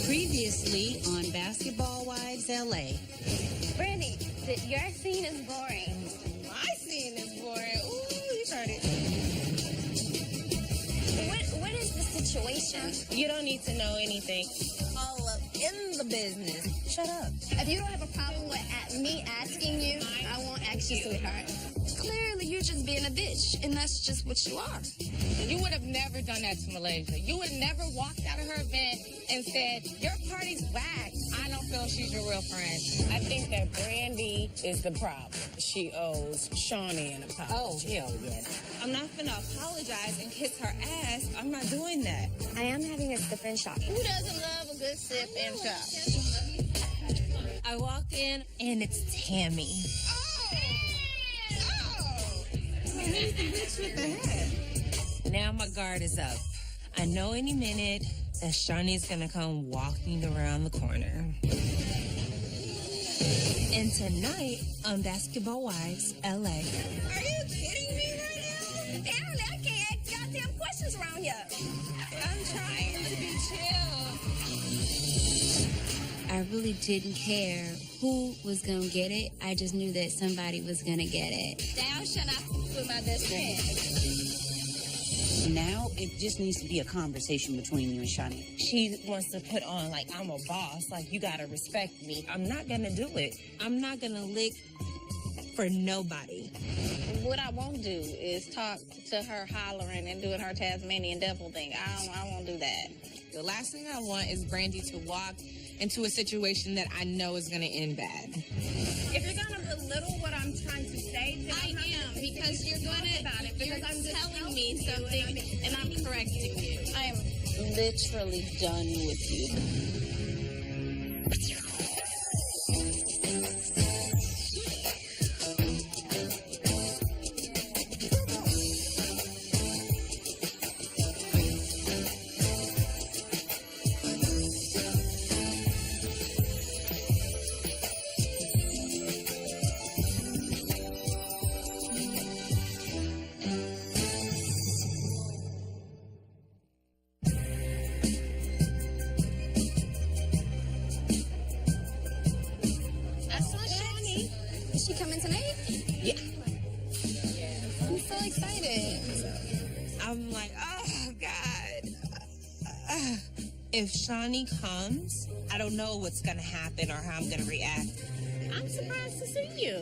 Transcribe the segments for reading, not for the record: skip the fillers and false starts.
Previously on Basketball Wives LA. Brandy, your scene is boring. My scene is boring. Ooh, you heard it. What is the situation? You don't need to know anything. All up in the business. Shut up. If you don't have a problem with me asking you, I won't ask you, sweetheart. Clearly, you're just being a bitch, and that's just what you are. You would have never done that to Malaysia. You would never walked out of her event and said, your party's whack. I don't feel she's your real friend. I think that Brandy is the problem. She owes Shawnee an apology. Oh, hell yeah. I'm not gonna apologize and kiss her ass. I'm not doing that. I am having a sip and shot. Who doesn't love a good sip and shot? I walk in and it's Tammy. Who's the bitch with the hat? Now my guard is up. I know any minute that Shawnee's gonna come walking around the corner. And tonight on Basketball Wives LA. Are you kidding me right now? Damn, I can't ask goddamn questions around here. I'm trying to be chill. I really didn't care who was going to get it. I just knew that somebody was going to get it. Thou shalt not with my best friend. Now it just needs to be a conversation between you and Shawnee. She wants to put on like I'm a boss, like you gotta respect me. I'm not gonna do it. I'm not gonna lick for nobody. What I won't do is talk to her hollering and doing her Tasmanian devil thing. I won't do that. The last thing I want is Brandy to walk into a situation that I know is going to end bad. If you're gonna belittle what I'm trying to say, then I am, because you're gonna about it. Because I'm telling me something and I'm correcting you. I am literally done with you. Is she coming tonight? Yeah. I'm so excited. I'm like, oh God. If Shawnee comes, I don't know what's gonna happen or how I'm gonna react. I'm surprised to see you.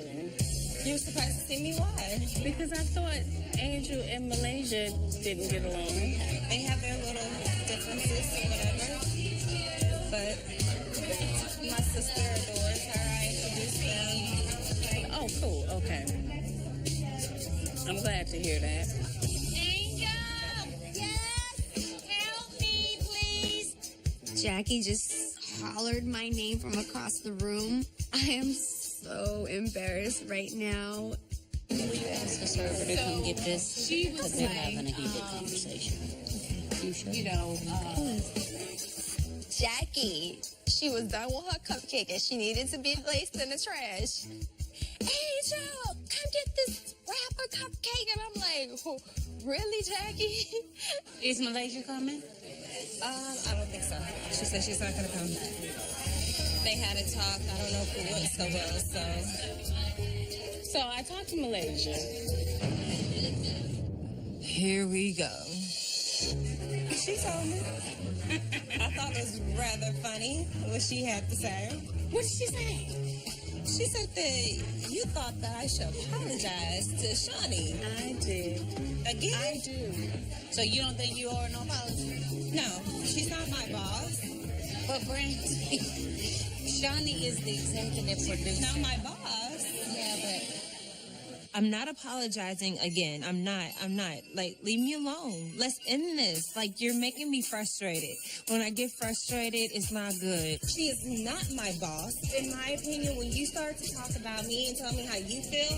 You're surprised to see me? Why? Because I thought Angel and Malaysia didn't get along. They have their little differences or whatever. But my sister adores her. I introduced them. Oh, cool. Okay. I'm glad to hear that. Angel! Yes! Help me, please! Jackie just hollered my name from across the room. I am so embarrassed right now. Will you ask the server to come get this? Because they're having a heated conversation. You sure? You know, Jackie, she was done with her cupcake and she needed to be placed in the trash. Angel, come get this rapper cupcake. And I'm like, oh, really, Jackie? Is Malaysia coming? I don't think so. She said she's not gonna come. They had a talk. I don't know if it went so well, So I talked to Malaysia. here we go. She told me. I thought it was rather funny what she had to say. What did she say? She said that you thought that I should apologize to Shawnee. I did. Again? I do. So you don't think you owe her no apology? No, she's not my boss. But Brandy, Shawnee is the executive producer. Not my boss. Yeah, but I'm not apologizing again. I'm not. Like, leave me alone. Let's end this. Like, you're making me frustrated. When I get frustrated, it's not good. She is not my boss. In my opinion, when you start to talk about me and tell me how you feel,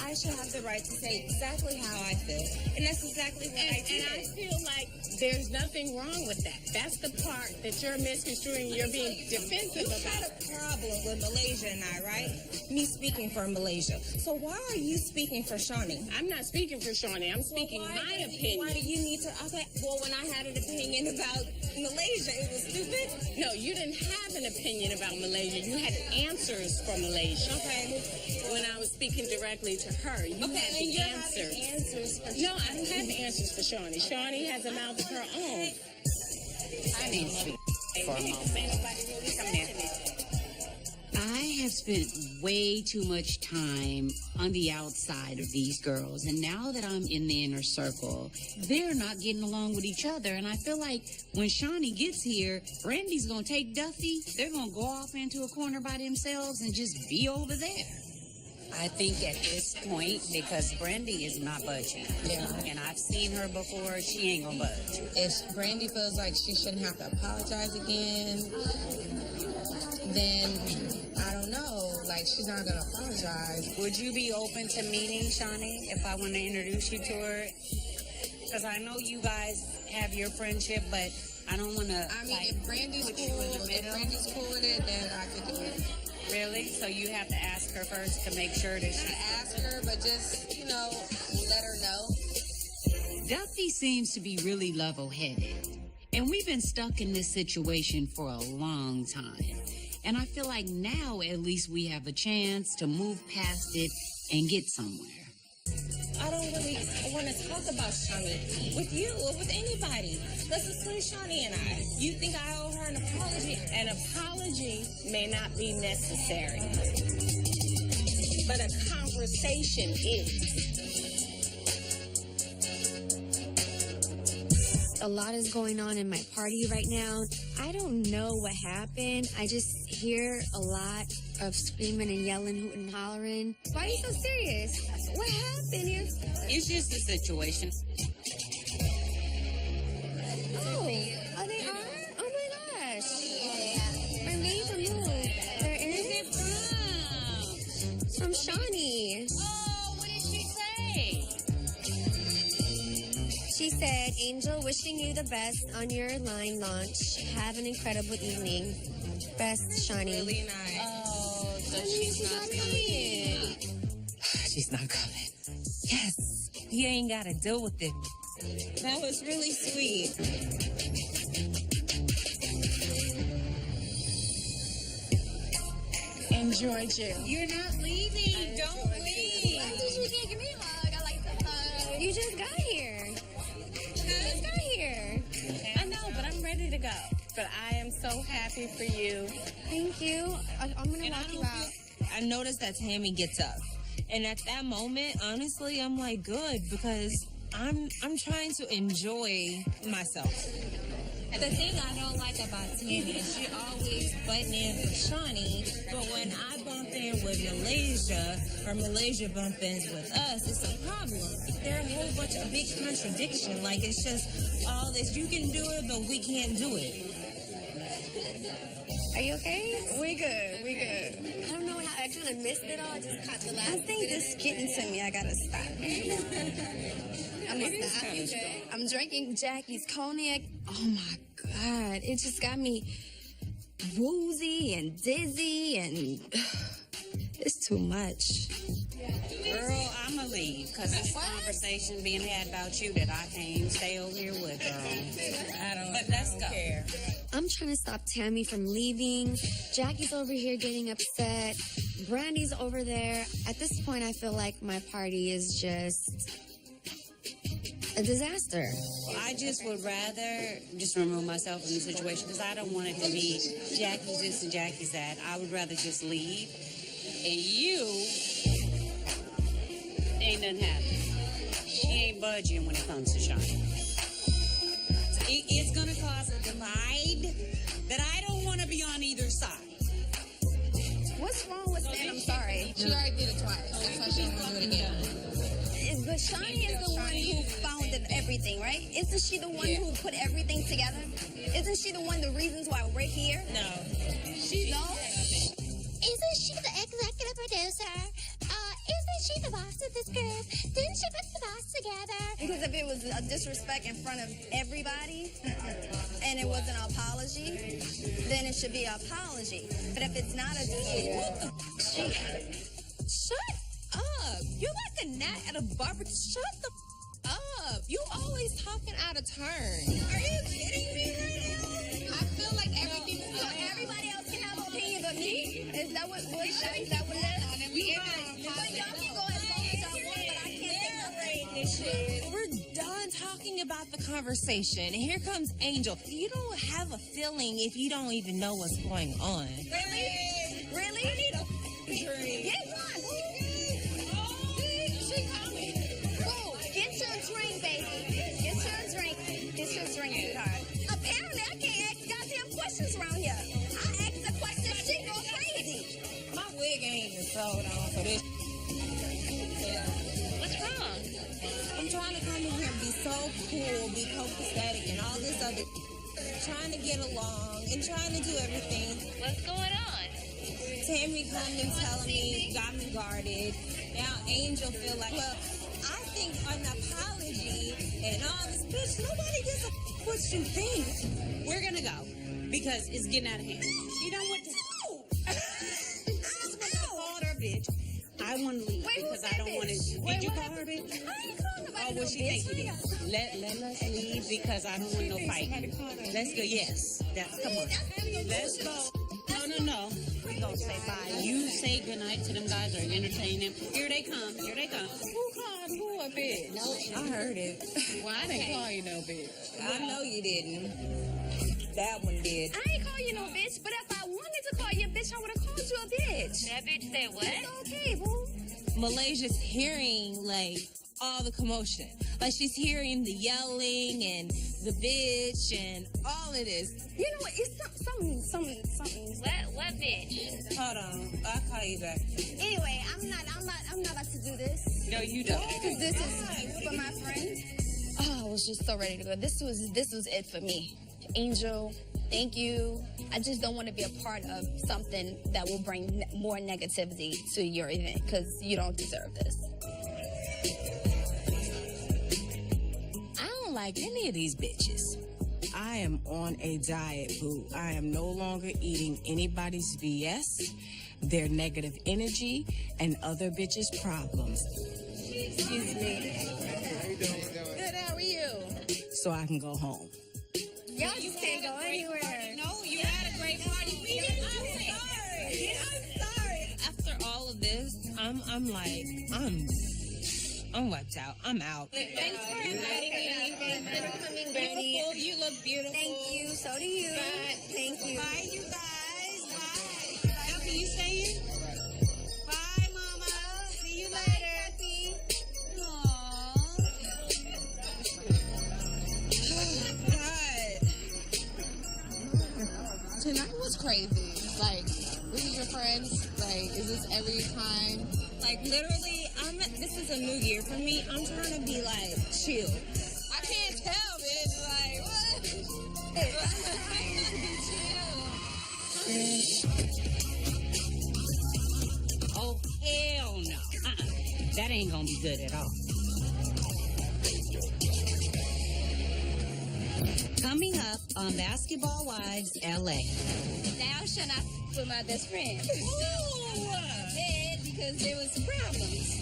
I should have the right to say exactly how I feel. And that's exactly what I did. And I feel like there's nothing wrong with that. That's the part that you're misconstruing. You're being defensive You had about. a problem with Malaysia and I, right? Me speaking for Malaysia. So why are you speaking speaking for Shawnee. I'm not speaking for Shawnee. I'm speaking my opinion. Why do you need to? Okay, well, when I had an opinion about Malaysia, it was stupid. No, you didn't have an opinion about Malaysia. You had answers for Malaysia. Okay. When I was speaking directly to her, you had and the you're answers. having answers for No, I don't have the answers for Shawnee. Shawnee has a mouth of her own. I need to speak for a moment. Come here. I have spent way too much time on the outside of these girls, and now that I'm in the inner circle, they're not getting along with each other, and I feel like when Shawnee gets here, Randy's gonna take Duffy, they're gonna go off into a corner by themselves and just be over there. I think at this point, because Brandy is not budging, and I've seen her before, she ain't gonna budge. If Brandy feels like she shouldn't have to apologize again, then I don't know. Like, she's not gonna apologize. Would you be open to meeting Shawnee if I want to introduce you to her? Because I know you guys have your friendship, but I don't want to. I mean, if Brandy's cool with it, then I could do it. Really? So you have to ask her first to make sure that she... Ask her, but just, let her know. Duffy seems to be really level-headed. And we've been stuck in this situation for a long time. And I feel like now at least we have a chance to move past it and get somewhere. I don't really want to talk about Shawnee with you or with anybody. This is between Shawnee and I. You think I owe her an apology? An apology may not be necessary, but a conversation is. A lot is going on in my party right now. I don't know what happened. I just hear a lot of screaming and yelling, hooting and hollering. Why are you so serious? What happened here? It's just a situation. Oh, they are? Oh my gosh. From me? From who? Where is it from? From Shawnee. Oh, what did she say? She said, Angel, wishing you the best on your line launch. Have an incredible evening. Best, Shawnee. Really nice. Oh, so she's not coming. She's not coming. Yes. You ain't got to deal with it. That was really sweet. Enjoy jail. You're not leaving. Don't leave. You can't give me a hug. I like to hug. You just got here. I know, but I'm ready to go. But I am so happy for you. Thank you. I'm going to walk you out. I noticed that Tammy gets up. And at that moment, honestly, I'm like, good, because I'm trying to enjoy myself. The thing I don't like about Tammy is she always butting in for Shawnee, but when I bump in with Malaysia or Malaysia bump ins with us, it's a problem. There are a whole bunch of big contradiction. Like, it's just all this, you can do it, but we can't do it. Are you okay? We good. I don't know how I kind of missed it all. I just caught the last. I think this is getting to me. I gotta stop. I'm gonna stop. I'm drinking Jackie's cognac. Oh my God. It just got me woozy and dizzy and it's too much. Girl, I'm gonna leave because this conversation being had about you that I can't even stay over here with, girl. But let's go. I'm trying to stop Tammy from leaving. Jackie's over here getting upset. Brandy's over there. At this point, I feel like my party is just a disaster. I just would rather just remove myself from the situation because I don't want it to be Jackie's this and Jackie's that. I would rather just leave. And you, ain't nothing happening. She ain't budging when it comes to Shawnee. It's going to cause a divide that I don't want to be on either side. What's wrong with saying I'm sorry? She already did it twice. That's why she don't want to do it again. But Shawnee is the one who founded everything, right? Isn't she the one who put everything together? Isn't she the one the reasons why we're here? No. No? Isn't she the executive producer? Isn't she the boss of this group? Didn't she put the boss together? Because if it was a disrespect in front of everybody and it was an apology, then it should be an apology. But if it's not a Shut up. up. You're like a gnat at a barbecue. Shut the up. You always talking out of turn. Are you kidding me right now? I feel like everything is So everybody else can have an opinion but me? Is that what it is? But y'all can go as long as y'all want, but I can't say nothing. We're done talking about the conversation. And here comes Angel. You don't have a feeling if you don't even know what's going on. Really? Really? I need a drink. Get one. She coming. Boo, get your drink, baby. Get your drink. Get your drink, sweetheart. Apparently, I can't ask goddamn questions around here. I ask the question, she go crazy. My wig ain't even sold on for this. What's wrong? I'm trying to come in here and be so cool, be copacetic, and all this other. Trying to get along and trying to do everything. What's going on? Tammy come and telling me, got me guarded. Now Angel feel like, well, I think an apology and all this, bitch, nobody gives a what you think. We're gonna go because it's getting out of hand. You know what to do? I called her bitch. I want to leave because I don't want to. Did you call her bitch? I ain't calling nobody Oh, no what she bitch. think you did? Let us leave because I don't want no fight. Let's go. Yes. Come on. Let's go. No. We gonna say bye. You say goodnight to them guys or entertain them. Here they come. Here they come. Who called who a bitch? No, I heard it. Well, I didn't call you no bitch. I know you didn't. That one did. I ain't call you no bitch, but if I wanted to call you a bitch, I would have called you a bitch. That bitch said what? It's okay, boo. Malaysia's hearing like all the commotion. Like she's hearing the yelling and the bitch and all of this. You know what? It's something. What bitch? Hold on, I'll call you back. Anyway, I'm not about to do this. No, you don't. Because this is for my friend. Oh, I was just so ready to go. This was it for me. Angel, thank you. I just don't want to be a part of something that will bring more negativity to your event because you don't deserve this. I don't like any of these bitches. I am on a diet, boo. I am no longer eating anybody's BS, their negative energy, and other bitches' problems. Excuse me. Good, how are you? So I can go home. Y'all just can't go anywhere. No, you had a great party. We did. I'm sorry. After all of this, I'm like, I'm wiped out. I'm out. Thanks for inviting me. Thanks for coming, Bernie. You look beautiful. Thank you. So do you. Bye. Thank you. Bye, you guys. Bye. Now, can you stay here? Bye, Mama. See you later. God. Tonight was crazy. Like, this is your friends? Like, is this every time? Like literally, this is a new year for me. I'm trying to be like chill. I can't tell, bitch. Like, what? I'm trying to be chill. Oh, hell no. That ain't gonna be good at all. Coming up on Basketball Wives LA. Now should I with my best friend? I did because there was problems.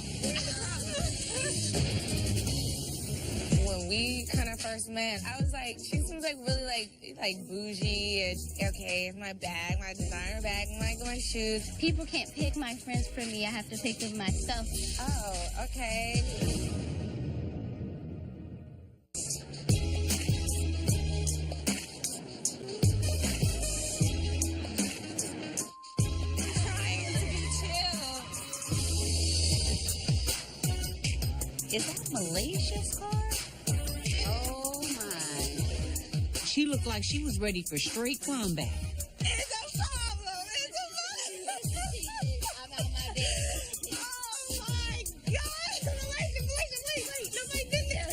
When we kind of first met, I was like, she seems like really like bougie. It's okay, it's my bag, my designer bag, my shoes. People can't pick my friends for me. I have to pick them myself. Oh, okay. Is that Malaysia's car? Oh my. She looked like she was ready for straight combat. It's a problem. It's a problem. I'm out my bed. Oh my God! Wait! Nobody's been there.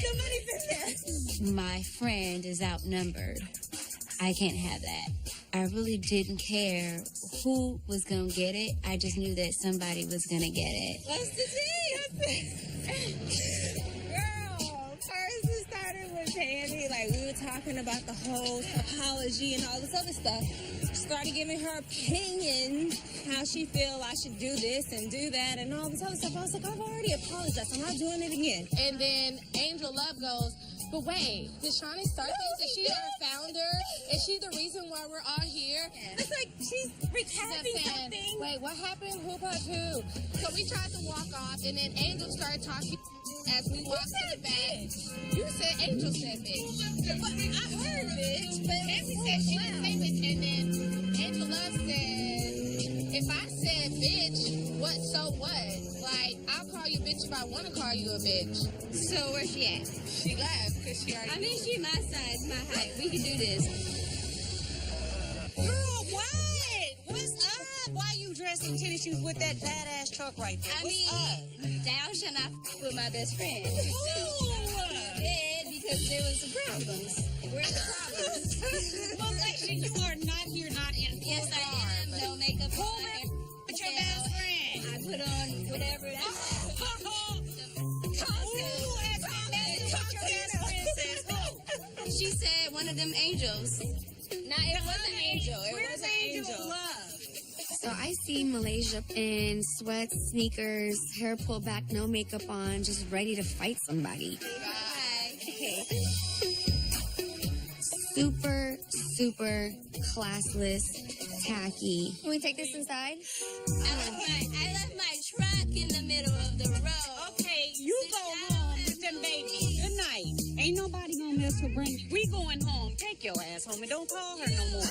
Nobody's been there. My friend is outnumbered. I can't have that. I really didn't care who was gonna get it. I just knew that somebody was gonna get it. That's the thing. Girl, first it started with Sandy, like we were talking about the whole apology and all this other stuff. Started giving her opinion, how she feel I should do this and do that and all this other stuff. I was like, I've already apologized. I'm not doing it again. And then Angel Love goes, but wait, did Shawnee start this? Is she our founder? Is she the reason why we're all here? It's like she's recapping something. Wait, what happened? Who about who? So we tried to walk off, and then Angel started talking as we walked to the back. You said Angel said bitch. I heard bitch, but Nancy said she didn't say bitch, and then Angel Love said, if I said bitch, what, so what? Like, I'll call you bitch if I want to call you a bitch. So where's she at? She left because she already I mean, she my size, my height. We can do this. girl, what? What's up? Why you dressed in tennis shoes with that badass truck right there? I mean, thou shall not with my best friend. Yeah, because there was some problems. Where's the problems? Malaysia, you are not here, not in full Yes, I am. No makeup on. with your best friend. I put on whatever. She said one of them angels. Nah, it wasn't Angel. It wasn't Angel. So I see Malaysia in sweats, sneakers, hair pulled back, no makeup on, just ready to fight somebody. Super, super classless, tacky. Can we take this inside? I left my truck in the middle of the road. Okay, you go home with them babies. Good night. Ain't nobody gonna mess with Brenda. We going home. Take your ass home and don't call her no more.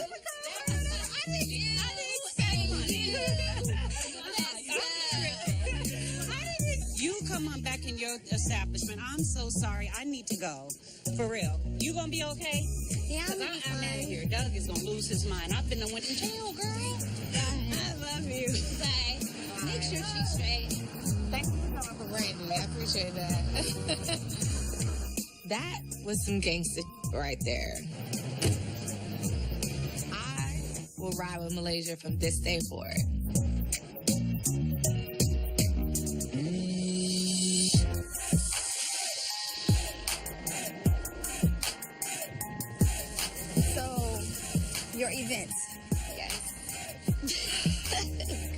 You come on back in your establishment. I'm so sorry. I need to go. For real. You gonna be okay? Yeah, Because I'm out of here. Doug is gonna lose his mind. I've been to went to jail, girl. I love you. Bye. Make sure she's straight. Thank you for coming for Brandy. I appreciate that. That was some gangster right there. I will ride with Malaysia from this day forward. So, your event. Yes.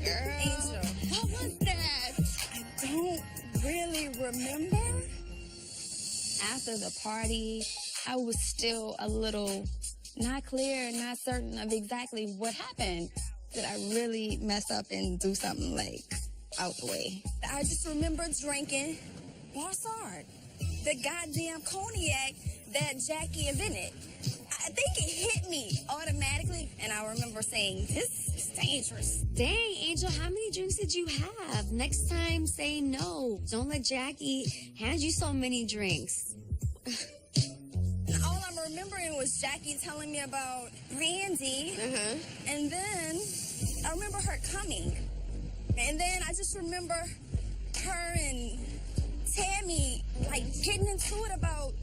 Girl. Angel. What was that? I don't really remember. After the party, I was still a little not clear, not certain of exactly what happened. Did I really mess up and do something like out the way? I just remember drinking Barsard, the goddamn cognac that Jackie invented. I think it hit me automatically, and I remember saying, this is dangerous. Dang, Angel, how many drinks did you have? Next time, say no. Don't let Jackie hand you so many drinks. All I'm remembering was Jackie telling me about Brandy, and then I remember her coming. And then I just remember her and Tammy, like, getting into it about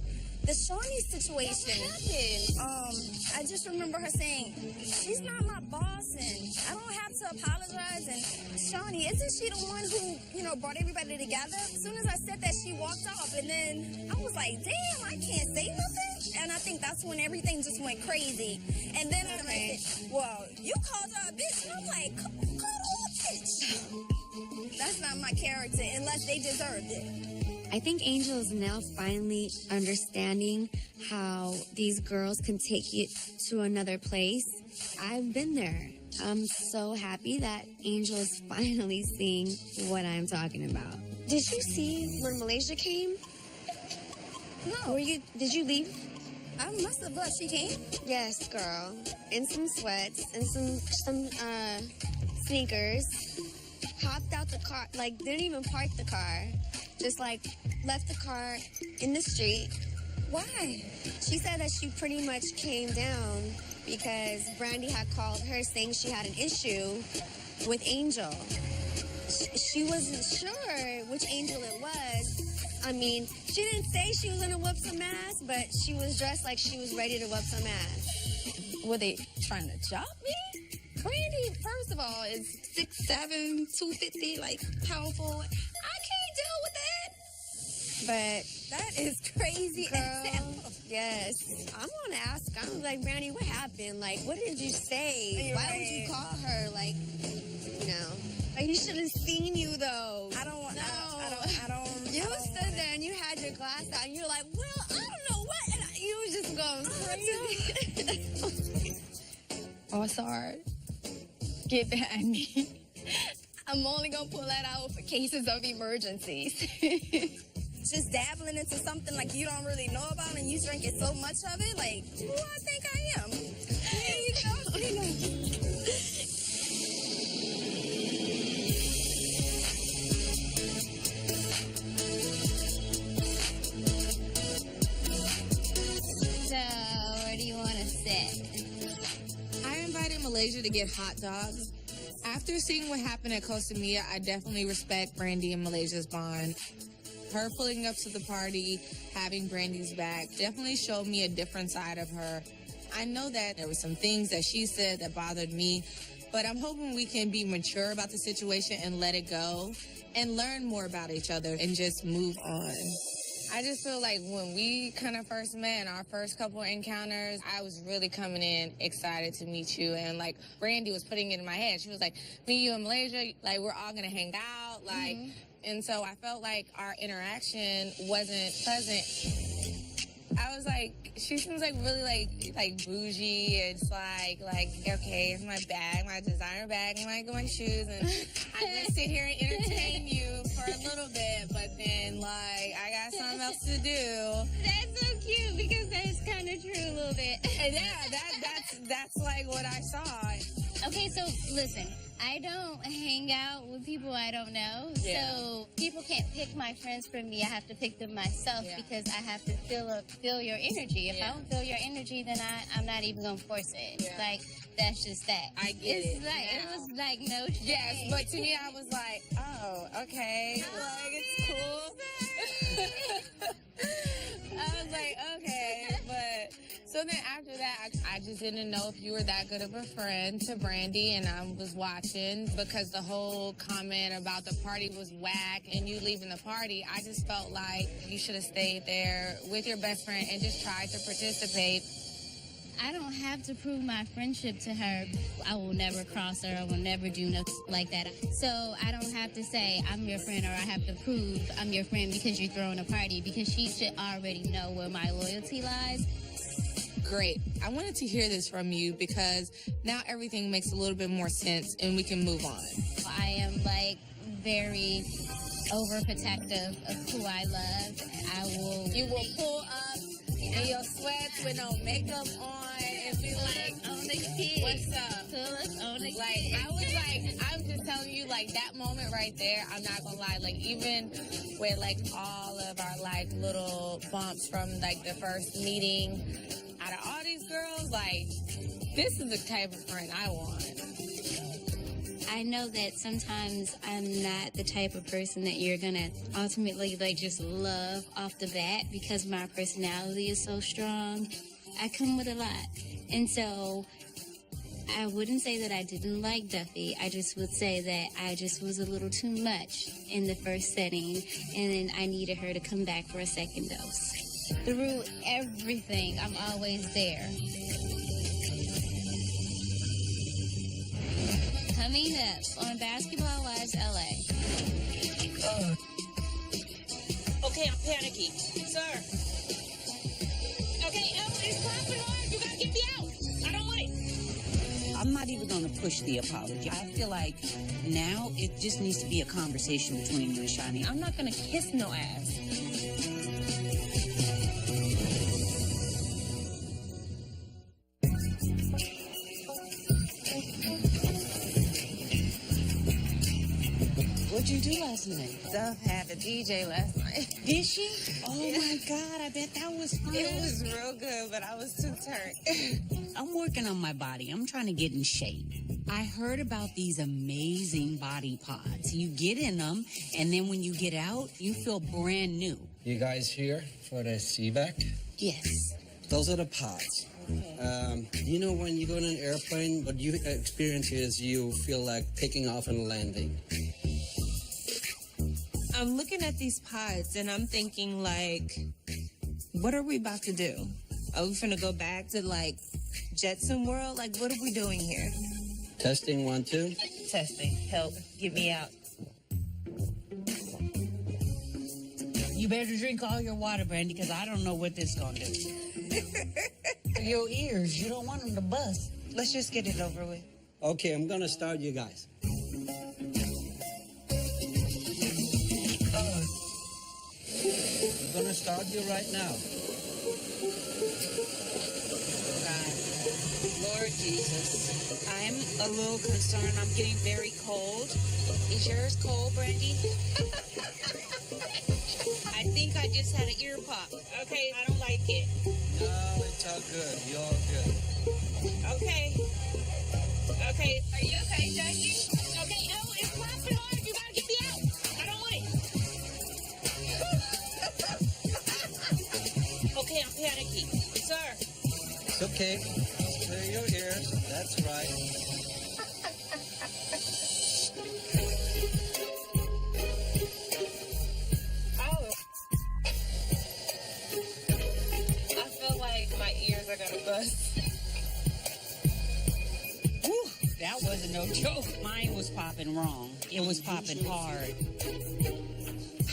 the Shawnee situation. What happened? I just remember her saying, she's not my boss and I don't have to apologize. And Shawnee, isn't she the one who, brought everybody together? As soon as I said that, she walked off. And then I was like, damn, I can't say nothing. And I think that's when everything just went crazy. And then I said, well, you called her a bitch. And I'm like, call her a bitch. That's not my character unless they deserved it. I think Angel is now finally understanding how these girls can take you to another place. I've been there. I'm so happy that Angel is finally seeing what I'm talking about. Did you see when Malaysia came? No. Did you leave? I must have left. She came? Yes, girl. In some sweats and some sneakers. Hopped out the car, didn't even park the car. Just left the car in the street. Why? She said that she pretty much came down because Brandy had called her saying she had an issue with Angel. She wasn't sure which Angel it was. I mean, she didn't say she was gonna whoop some ass, but she was dressed like she was ready to whoop some ass. Were they trying to jump me? Brandy, first of all, is 6'7", 250, powerful. I can't deal with that. But That is crazy. girl, yes, I'm gonna ask. I'm like, Brandy, what happened? Like, what did you say? You're Why would you right. call her? Like, you know, like he should have seen you though. I don't want. No. I don't. You stood there and you had your glass out and you're like, well, I don't know what. And you was just going crazy. Oh, sorry. Get behind me. I'm only going to pull that out for cases of emergencies. Just dabbling into something like you don't really know about and you drinking so much of it. Like, who I think I am? You know. So, where do you want to sit? I invited Malaysia to get hot dogs. After seeing what happened at Costa Mia, I definitely respect Brandy and Malaysia's bond. Her pulling up to the party, having Brandy's back, definitely showed me a different side of her. I know that there were some things that she said that bothered me, but I'm hoping we can be mature about the situation and let it go and learn more about each other and just move on. I just feel like when we kind of first met in our first couple encounters, I was really coming in excited to meet you. And like Brandy was putting it in my head. She was like, me, you, and Malaysia, like we're all going to hang out. Like, and so I felt like our interaction wasn't pleasant. I was like, she seems like really like bougie. It's like, okay, it's my bag, my designer bag, and my shoes. And I'm going to sit here and entertain you for a little bit. But then like, I got something else to do. That's so cute because that's kind of true a little bit. And yeah, that's like what I saw. Okay, so listen, I don't hang out with people I don't know. Yeah. So people can't pick my friends from me. I have to pick them myself because I have to feel your energy. If I don't feel your energy, then I'm not even gonna force it. Yeah. Like that's just that. I get It's it like now. it was like no shade. Yes, but to me, I was like, oh, okay, like it's cool. I was like, okay, but so then after that, I just didn't know if you were that good of a friend to Brandy, and I was watching because the whole comment about the party was whack and you leaving the party. I just felt like you should have stayed there with your best friend and just tried to participate. I don't have to prove my friendship to her. I will never cross her. I will never do nothing like that. So I don't have to say I'm your friend or I have to prove I'm your friend because you're throwing a party because she should already know where my loyalty lies. Great. I wanted to hear this from you because now everything makes a little bit more sense and we can move on. I am like very overprotective of who I love. You will pull up in your sweats with no makeup on and be like, on the kid. what's up? Pull us on the Like, kid. I was like, I'm just telling you, like, that moment right there, I'm not gonna lie, like, even with, like, all of our, like, little bumps from, like, the first meeting, out of all these girls, like, this is the type of friend I want. I know that sometimes I'm not the type of person that you're gonna ultimately like just love off the bat because my personality is so strong. I come with a lot. And so I wouldn't say that I didn't like Duffy. I just would say that I just was a little too much in the first setting and then I needed her to come back for a second dose. Through everything, I'm always there. Coming up on Basketball Wives LA. Okay, I'm panicky. Sir. Okay, it's popping hard. You gotta get me out. I don't want it. I'm not even going to push the apology. I feel like now it just needs to be a conversation between you and Shani. I'm not gonna kiss no ass. What'd you do last night? Duff had the DJ last night. Did she? Oh my God, I bet that was fun. It was real good, but I was too turned. I'm working on my body. I'm trying to get in shape. I heard about these amazing body pods. You get in them, and then when you get out, you feel brand new. You guys here for the CVAC? Yes. Those are the pods. You know when you go on an airplane, what you experience is you feel like taking off and landing. I'm looking at these pods and I'm thinking, like, what are we about to do? Are we finna go back to, like, Jetson World? Like, what are we doing here? Testing 1, 2. Testing. Help. Get me out. You better drink all your water, Brandy, because I don't know what this gonna do. Your ears, you don't want them to bust. Let's just get it over with. Okay, I'm gonna start you guys. I'm gonna start you right now. Lord Jesus, I'm a little concerned. I'm getting very cold. Is yours cold, Brandy? I think I just had an ear pop. Okay, I don't like it. No, it's all good. You're all good. Okay. Okay. Are you okay, Jackie? Okay, oh, it's popping hard. You gotta get me out. I don't want it. Okay, I'm panicky. Sir. It's okay. Clear your ears. That's right. I feel like my ears are gonna bust. Whew, that wasn't no joke. Mine was popping wrong. It was popping hard.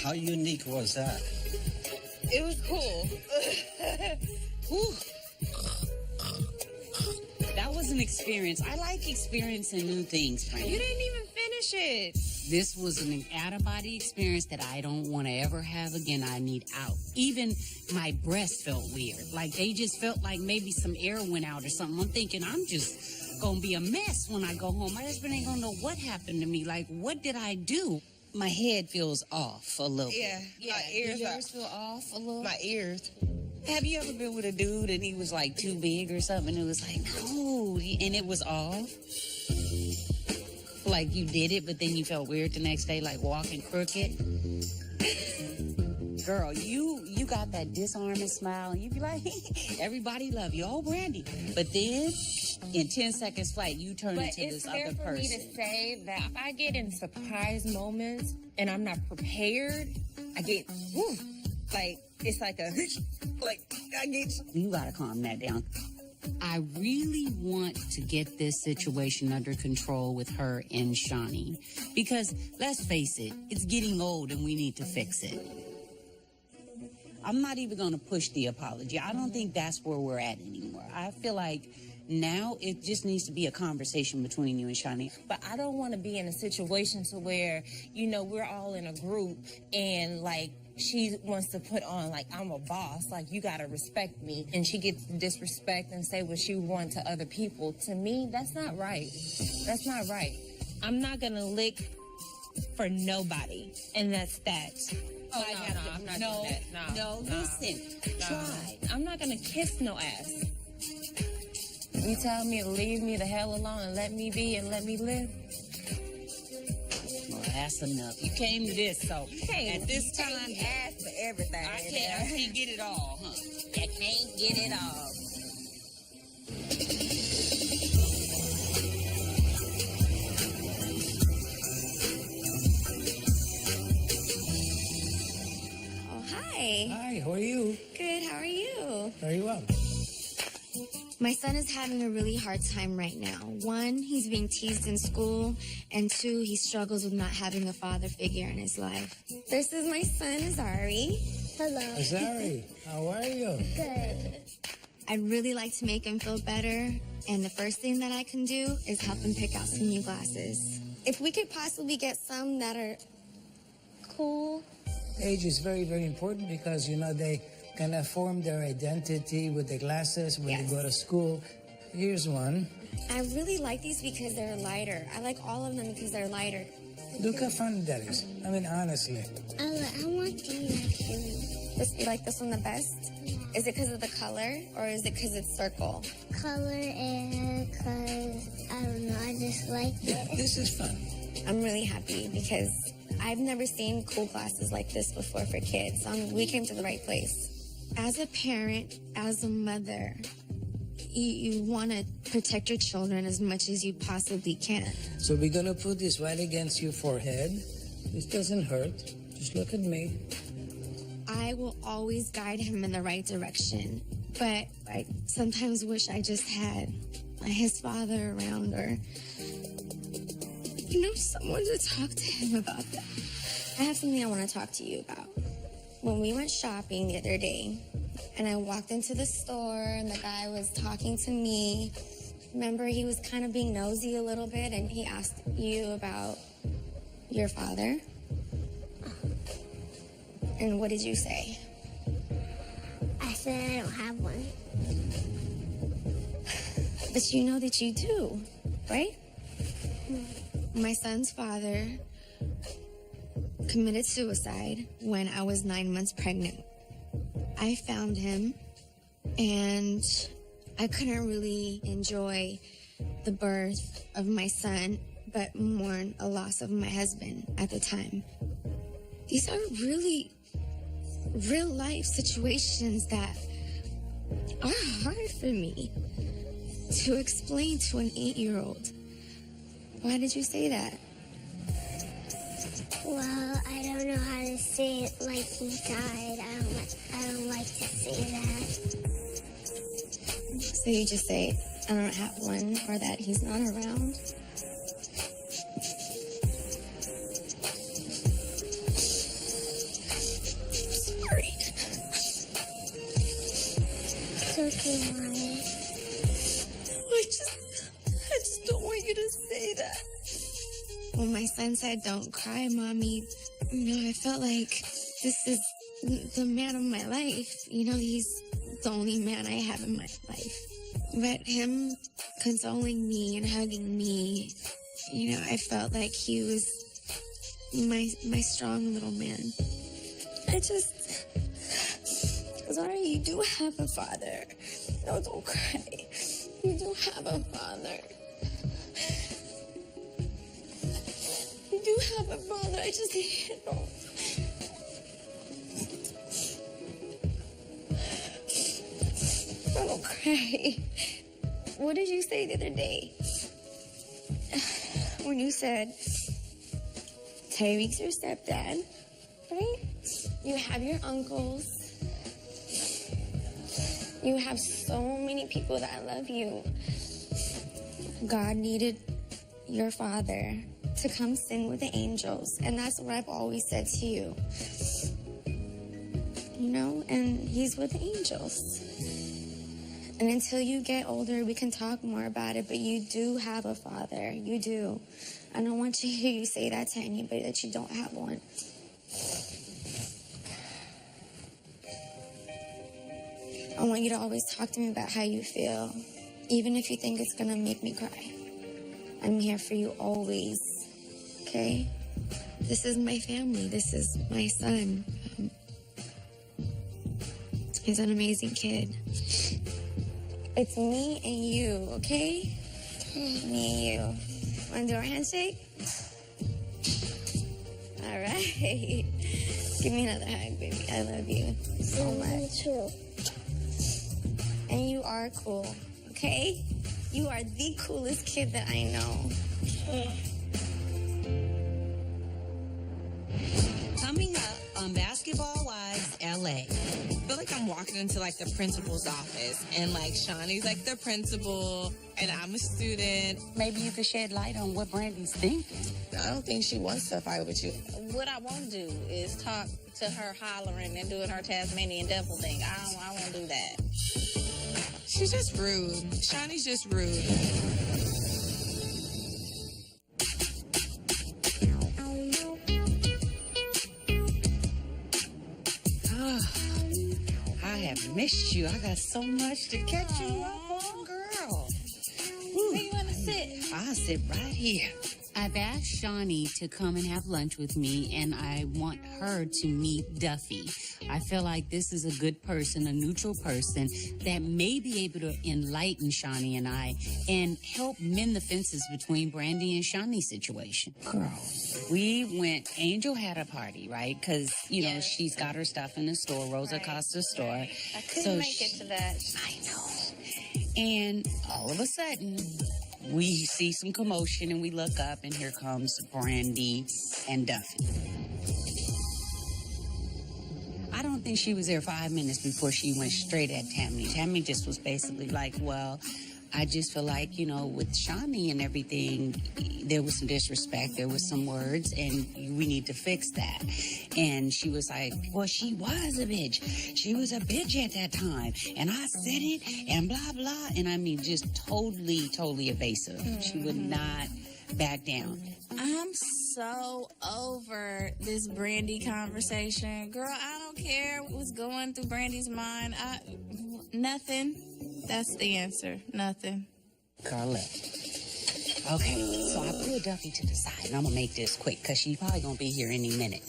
How unique was that? It was cool. Whew. That was an experience. I like experiencing new things, Frank. You didn't even finish it. This was an out-of-body experience that I don't want to ever have again. I need out. Even my breasts felt weird. Like they just felt like maybe some air went out or something. I'm thinking I'm just going to be a mess when I go home. My husband ain't going to know what happened to me. Like, what did I do? My head feels off a little. Yeah, my Do ears are. yours feel off a little? My ears. Have you ever been with a dude and he was like too big or something? It was like, no, and it was off? Like you did it, but then you felt weird the next day, like walking crooked? Girl, you got that disarming smile, and you be like, everybody love you. Oh, Brandy. But then, in 10 seconds flat, you turn But into it's this fair other for me person. to say that if I get in surprise moments and I'm not prepared, I get, whew, like, it's like a, like, I get. You gotta calm that down. I really want to get this situation under control with her and Shawnee. Because, let's face it, it's getting old and we need to fix it. I'm not even going to push the apology. I don't think that's where we're at anymore. I feel like now it just needs to be a conversation between you and Shawnee. But I don't want to be in a situation to where, you know, we're all in a group and, like, she wants to put on, like, I'm a boss, like, you gotta respect me. And she gets to disrespect and say what she wants to other people. To me, that's not right. That's not right. I'm not gonna lick for nobody. And that's that. Oh, I have to- I'm not no, doing that. No, listen. Try. I'm not gonna kiss no ass. You tell me to leave me the hell alone and let me be and let me live. Well, that's enough. You came to this, so at this time, ask for everything. I can't get it all, huh? I can't get it all. Oh, hi. Hi, how are you? Good, how are you? Very well. My son is having a really hard time right now. One, he's being teased in school, and two, he struggles with not having a father figure in his life. This is my son, Azari. Hello. Azari, how are you? Good. I'd really like to make him feel better, and the first thing that I can do is help him pick out some new glasses. If we could possibly get some that are cool. Age is very, very important because, you know, they kind of form their identity with the glasses when they go to school. Here's one. I really like these because they're lighter. I like all of them because they're lighter. Look how fun that is. I mean, honestly. I want these actually. You like this one the best? Is it because of the color or is it because it's circle? Color and because, I don't know, I just like it. This is fun. I'm really happy because I've never seen cool glasses like this before for kids. We came to the right place. As a parent, as a mother, you want to protect your children as much as you possibly can. So we're going to put this right against your forehead. This doesn't hurt. Just look at me. I will always guide him in the right direction. But I sometimes wish I just had his father around or, someone to talk to him about that. I have something I want to talk to you about. When we went shopping the other day, and I walked into the store, and the guy was talking to me. Remember, he was kind of being nosy a little bit, and he asked you about your father. And what did you say? I said I don't have one. But you know that you do, right? My son's father committed suicide when I was 9 months pregnant. I found him, and I couldn't really enjoy the birth of my son, but mourn a loss of my husband at the time. These are really real life situations that are hard for me to explain to an 8-year-old. Why did you say that? Well, I don't know how to say it like he died. I don't like to say that. So you just say, I don't have one, or that he's not around? Sorry. It's okay, Mommy. I just don't want you to say that. When my son said, don't cry, Mommy, I felt like this is the man of my life. He's the only man I have in my life. But him consoling me and hugging me, I felt like he was my strong little man. Sorry, you do have a father. No, don't cry. You do have a father. You do have a father. I just don't cry. What did you say the other day? When you said, Tyreek's your stepdad, right? You have your uncles. You have so many people that love you. God needed your father to come sing with the angels. And that's what I've always said to you. And he's with the angels. And until you get older, we can talk more about it, but you do have a father. You do. I don't want to hear you say that to anybody, that you don't have one. I want you to always talk to me about how you feel, even if you think it's going to make me cry. I'm here for you always, okay? This is my family. This is my son. He's an amazing kid. It's me and you, okay? Me and you. Want to do our handshake? All right. Give me another hug, baby. I love you so much. True. And you are cool, okay? You are the coolest kid that I know. Coming up on Basketball Wives LA. I feel like I'm walking into like the principal's office, and like Shawnee's like the principal and I'm a student. Maybe you could shed light on what Brandy's thinking. I don't think she wants to fight with you. What I won't do is talk to her hollering and doing her Tasmanian devil thing. I won't do that. She's just rude. Shawnee's just rude. I have missed you. I got so much to catch you up on, girl. Where you want to sit? I'll sit right here. I've asked Shawnee to come and have lunch with me, and I want her to meet Duffy. I feel like this is a good person, a neutral person that may be able to enlighten Shawnee and I and help mend the fences between Brandy and Shawnee's situation. Girl, Angel had a party, right? Because, she's got her stuff in the store, Rosa Costa's store. I couldn't make it to that. I know. And all of a sudden, we see some commotion and we look up and here comes Brandy and Duffy. think she was there 5 minutes before she went straight at Tammy. Tammy just was basically like, well, I just feel like, you know, with Shawnee and everything, there was some disrespect, there was some words, and we need to fix that. And she was like, well, she was a bitch. She was a bitch at that time. And I said it, and blah, blah. And I mean, just totally, totally evasive. She would not back down. I'm so over this Brandy conversation. Girl, I don't care what's going through Brandy's mind. Nothing. That's the answer. Nothing. Carlette. Okay, so I pulled Duffy to the side, and I'm going to make this quick because she's probably going to be here any minute.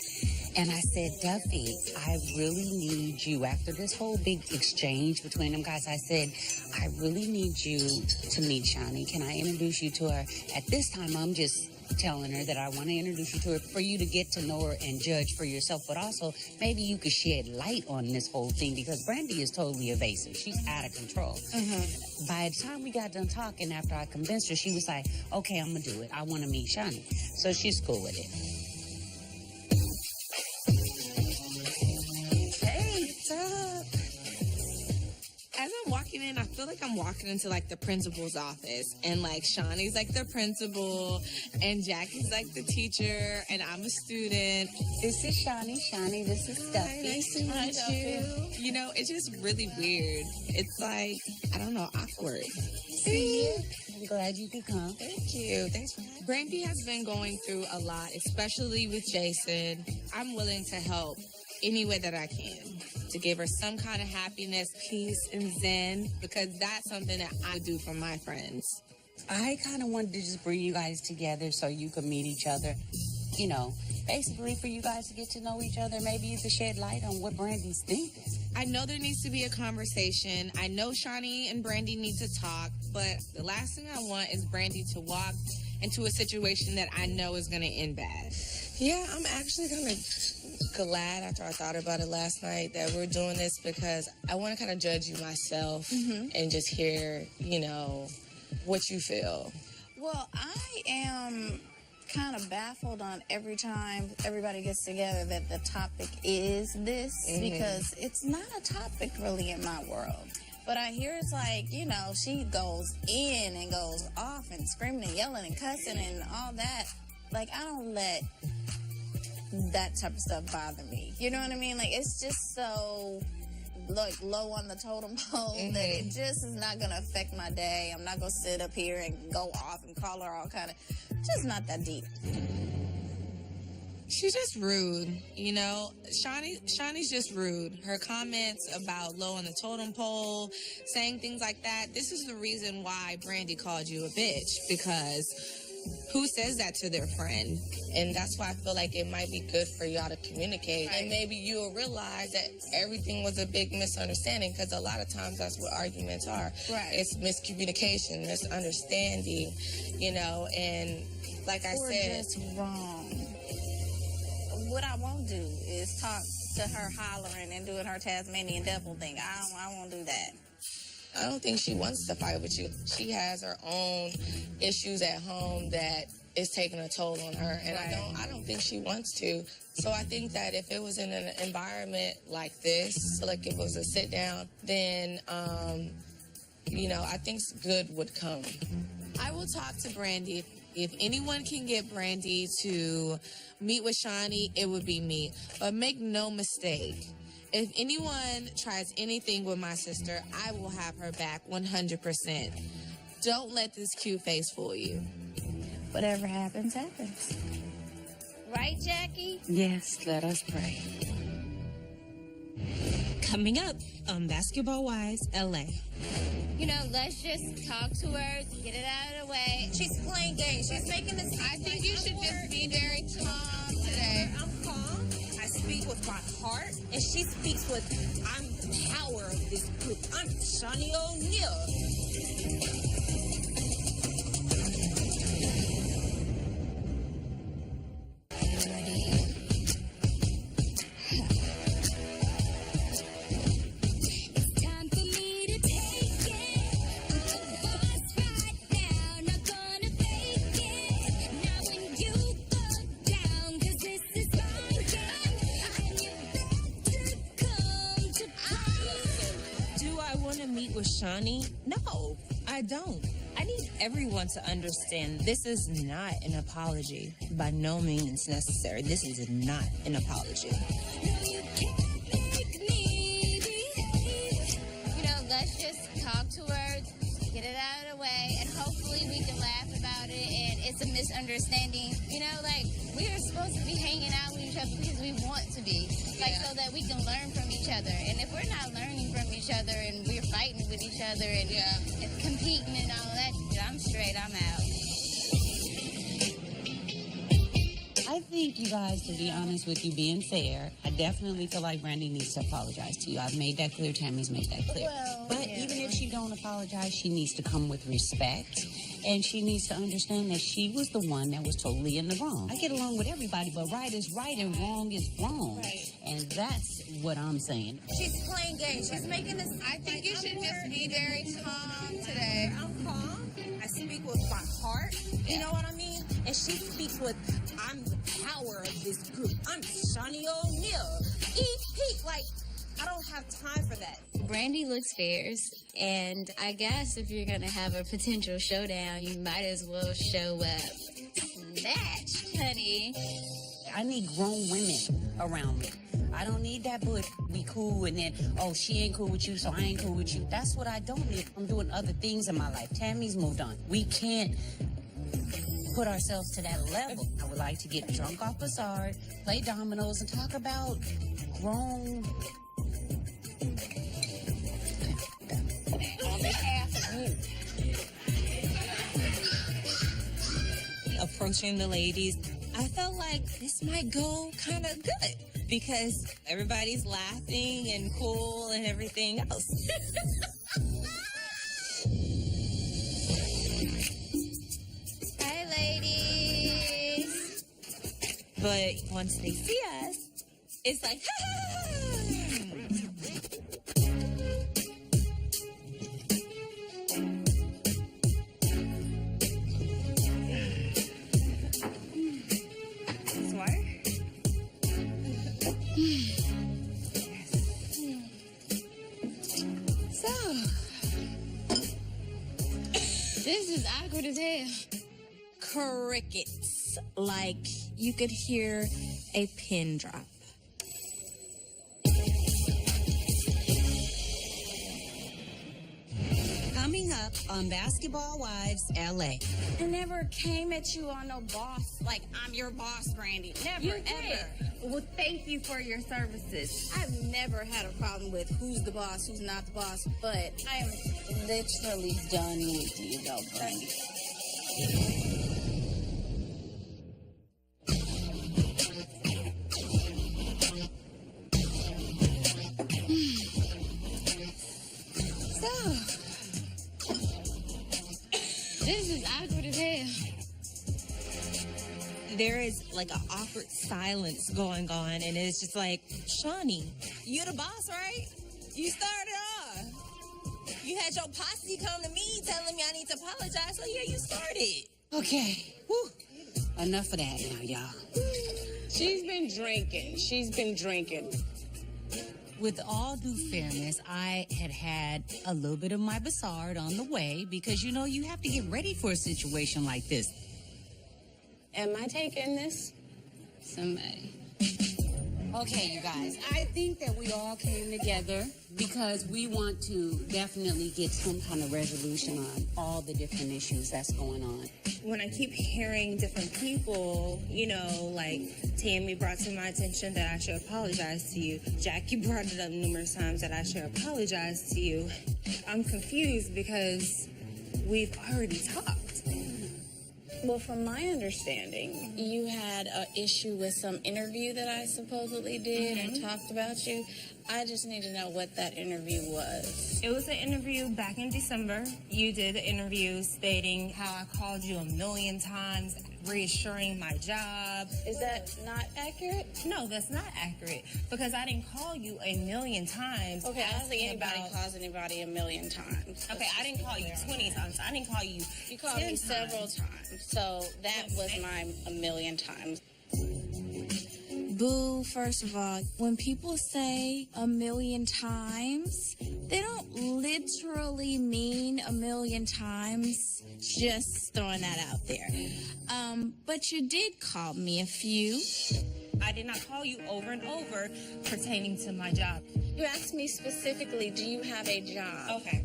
And I said, Duffy, I really need you, after this whole big exchange between them guys, I said, I really need you to meet Shawnee. Can I introduce you to her? At this time, I'm just telling her that I want to introduce you to her for you to get to know her and judge for yourself, but also maybe you could shed light on this whole thing because Brandy is totally evasive. She's out of control. By the time we got done talking, after I convinced her, she was like, okay, I'm going to do it. I want to meet Shawnee. So she's cool with it. Hey, what's up? As I'm walking in, I feel like I'm walking into like the principal's office, and like Shawnee's like the principal, and Jackie's like the teacher, and I'm a student. This is Shawnee. Shawnee, this is Duffy. Nice to meet you. You know, it's just really weird. It's like, I don't know, awkward. See you. I'm glad you could come. Thank you. Thanks for having me. Brandy has been going through a lot, especially with Jason. I'm willing to help any way that I can to give her some kind of happiness, peace, and zen, because that's something that I do for my friends. I kind of wanted to just bring you guys together so you could meet each other. You know, basically for you guys to get to know each other. Maybe you could shed light on what Brandy's thinking. I know there needs to be a conversation. I know Shawnee and Brandy need to talk, but the last thing I want is Brandy to walk into a situation that I know is going to end bad. Yeah, I'm actually kind of glad after I thought about it last night that we're doing this because I want to kind of judge you myself and just hear, you know, what you feel. Well, I am kind of baffled on every time everybody gets together that the topic is this because it's not a topic really in my world. But I hear it's like, you know, she goes in and goes off and screaming and yelling and cussing and all that. Like, I don't let that type of stuff bother me. You know what I mean? Like, it's just so, like, low on the totem pole that it just is not going to affect my day. I'm not going to sit up here and go off and call her all kind of, just not that deep. She's just rude, you know. Shawnee's just rude. Her comments about low on the totem pole, saying things like that. This is the reason why Brandy called you a bitch, because who says that to their friend? And that's why I feel like it might be good for y'all to communicate. Right. And maybe you'll realize that everything was a big misunderstanding, because a lot of times that's what arguments are. Right. It's miscommunication, misunderstanding, you know, and like I said. Or just wrong. What I won't do is talk to her hollering and doing her Tasmanian devil thing. I won't do that. I don't think she wants to fight with you. She has her own issues at home that is taking a toll on her, and I don't think she wants to. So I think that if it was in an environment like this, like it was a sit down, then you know, I think good would come. I will talk to Brandy. If anyone can get Brandy to meet with Shawnee, it would be me. But make no mistake, if anyone tries anything with my sister, I will have her back 100%. Don't let this cute face fool you. Whatever happens, happens. Right, Jackie? Yes, let us pray. Coming up on Basketball Wives LA. You know, let's just talk to her, get it out of the way. She's playing games. She's making this. I think you should just be very calm today. I'm calm. I speak with my heart, and she speaks with, I'm the power of this group. I'm Shawnee O'Neal. Come Shawnee? No, I don't. I need everyone to understand this is not an apology. By no means necessary. This is not an apology. You know, let's just talk to her, get it out of the way, and hopefully we can laugh about it, and it's a misunderstanding. You know, like, we are supposed to be hanging out with each other because we want to be, like, so that we can learn from each other. And if we're not learning from each other and we're fighting with each other and competing and all that, I'm straight, I'm out. I think you guys, to be honest with you, being fair, I definitely feel like Brandy needs to apologize to you. I've made that clear. Tammy's made that clear. Well, but even if she don't apologize, she needs to come with respect. And she needs to understand that she was the one that was totally in the wrong. I get along with everybody, but right is right and wrong is wrong. Right. And that's what I'm saying. She's playing games. She's making this. I think you should just be very calm today. I'm calm. I speak with my heart. You know what I mean? And she speaks with, I'm the power of this group. I'm Shawnee O'Neal. EP. Like, I don't have time for that. Brandy looks fierce, and I guess if you're gonna have a potential showdown, you might as well show up snatched, honey. I need grown women around me. I don't need that but be cool and then, oh, she ain't cool with you, so I ain't cool with you. That's what I don't need. I'm doing other things in my life. Tammy's moved on. We can't put ourselves to that level. I would like to get drunk off Bazaar, play dominoes, and talk about grown... On behalf of you. Approaching the ladies, I felt like this might go kind of good because everybody's laughing and cool and everything else. Hey, ladies. But once they see us, it's like, ha! This is awkward as hell. Crickets. Like you could hear a pin drop. Coming up on Basketball Wives LA. I never came at you on no boss, like I'm your boss, Brandy. Never, You ever. Well, thank you for your services. I've never had a problem with who's the boss, who's not the boss, but I am literally done with you, though, Brandy. This is awkward as hell. There is like an awkward silence going on, and it's just like, Shawnee, you the boss, right? You started off. You had your posse come to me telling me I need to apologize, so yeah, you started. Okay. Whew. Enough of that now, y'all. She's been drinking. With all due fairness, I had a little bit of my Bassard on the way because, you know, you have to get ready for a situation like this. Am I taking this? Somebody. Okay, you guys, I think that we all came together because we want to definitely get some kind of resolution on all the different issues that's going on. When I keep hearing different people, you know, like Tammy brought to my attention that I should apologize to you. Jackie brought it up numerous times that I should apologize to you. I'm confused because we've already talked. Well, from my understanding, you had an issue with some interview that I supposedly did and talked about you. I just need to know what that interview was. It was an interview back in December. You did an interview stating how I called you 1,000,000 times, reassuring my job. Is that not accurate? No, that's not accurate because I didn't call you 1,000,000 times. Okay, I don't think anybody about... calls anybody 1,000,000 times. Okay, I didn't call you 20 times. I didn't call you. You called me several times, so that was my 1,000,000 times. Boo, first of all, when people say a million times, they don't literally mean a million times. Just throwing that out there. But you did call me a few. I did not call you over and over pertaining to my job. You asked me specifically, do you have a job? Okay.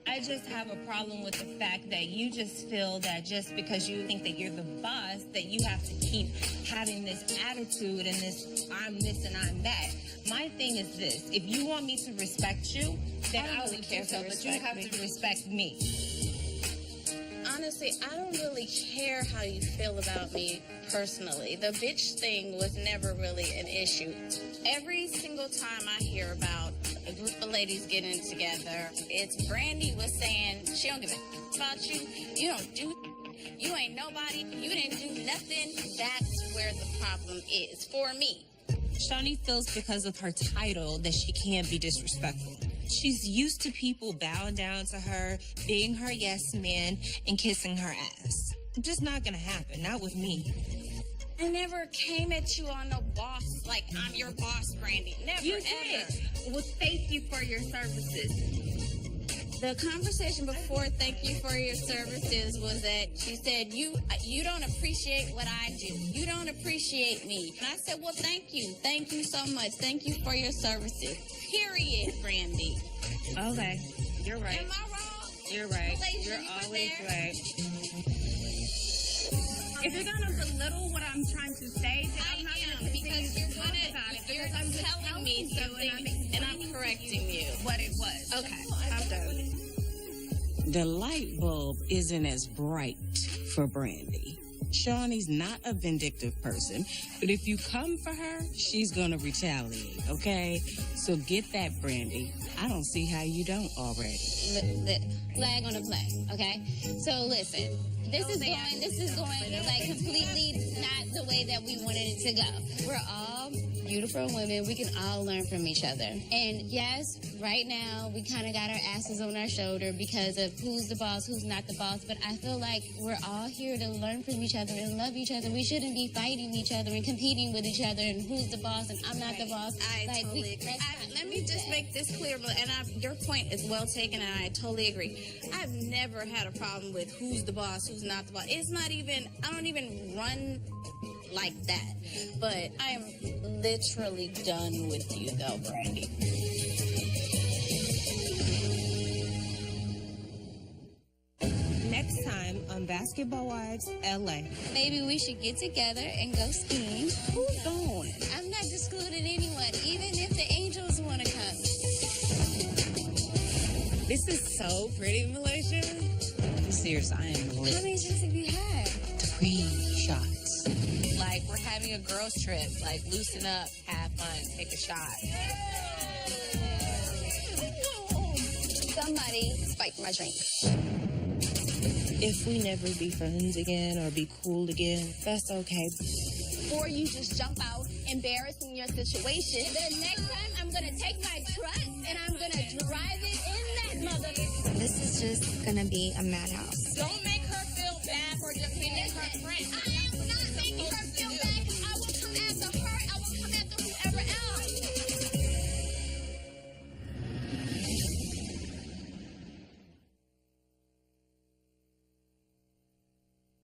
I just have a problem with the fact that you just feel that just because you think that you're the boss, that you have to keep having this attitude and this, I'm this and I'm that. My thing is this, if you want me to respect you, then I would care so, but you have to respect me. Honestly, I don't really care how you feel about me personally. The bitch thing was never really an issue. Every single time I hear about a group of ladies getting together, it's Brandy was saying she don't give a about you. You don't do. You ain't nobody. You didn't do nothing. That's where the problem is for me. Shawnee feels because of her title that she can't be disrespectful. She's used to people bowing down to her, being her yes man, and kissing her ass. It's just not gonna happen, not with me. I never came at you on no boss, like I'm your boss, Brandy. Never, You ever. did. Well, thank you for your services. The conversation before thank you for your services was that she said, you don't appreciate what I do. You don't appreciate me. And I said, well, thank you. Thank you so much. Thank you for your services. Period, Brandy. Okay, you're right. Am I wrong? You're right. Malaysia, You're you were always there? right. If you're gonna belittle what I'm trying to say, then I'm not gonna because you're talk about it. you're Because I'm just telling me you something and I'm correcting you. what it was. Okay. I'm done. The light bulb isn't as bright for Brandy. Shawnee's not a vindictive person, but if you come for her, she's gonna retaliate, okay? So get that, Brandy. I don't see how you don't already. Flag on a flag, okay? So listen, this is going like completely not the way that we wanted it to go. We're all beautiful women. We can all learn from each other. And yes, right now we kind of got our asses on our shoulder because of who's the boss, who's not the boss. But I feel like we're all here to learn from each other and love each other. We shouldn't be fighting each other and competing with each other and who's the boss and I'm not the boss. I totally agree. Let me just make this clear, and your point is well taken, and I totally agree. I've never had a problem with who's the boss, who's not the boss. It's not even, I don't even run like that. But I am literally done with you, though, Brandy. Next time on Basketball Wives LA. Maybe we should get together and go skiing. Who's going? I'm not excluding anyone, even if the Angels want to come. This is so pretty, Malaysia. I'm serious, I am How lit. many drinks have you had? 3 shots. Like, we're having a girls' trip. Like, loosen up, have fun, take a shot. Somebody spiked my drink. If we never be friends again or be cool again, that's okay. Or you just jump out, embarrassing your situation. The next time, I'm going to take my truck and I'm going to drive it in that mother. This is just gonna be a madhouse. Don't make her feel bad for defending her friend. I am not making her feel bad.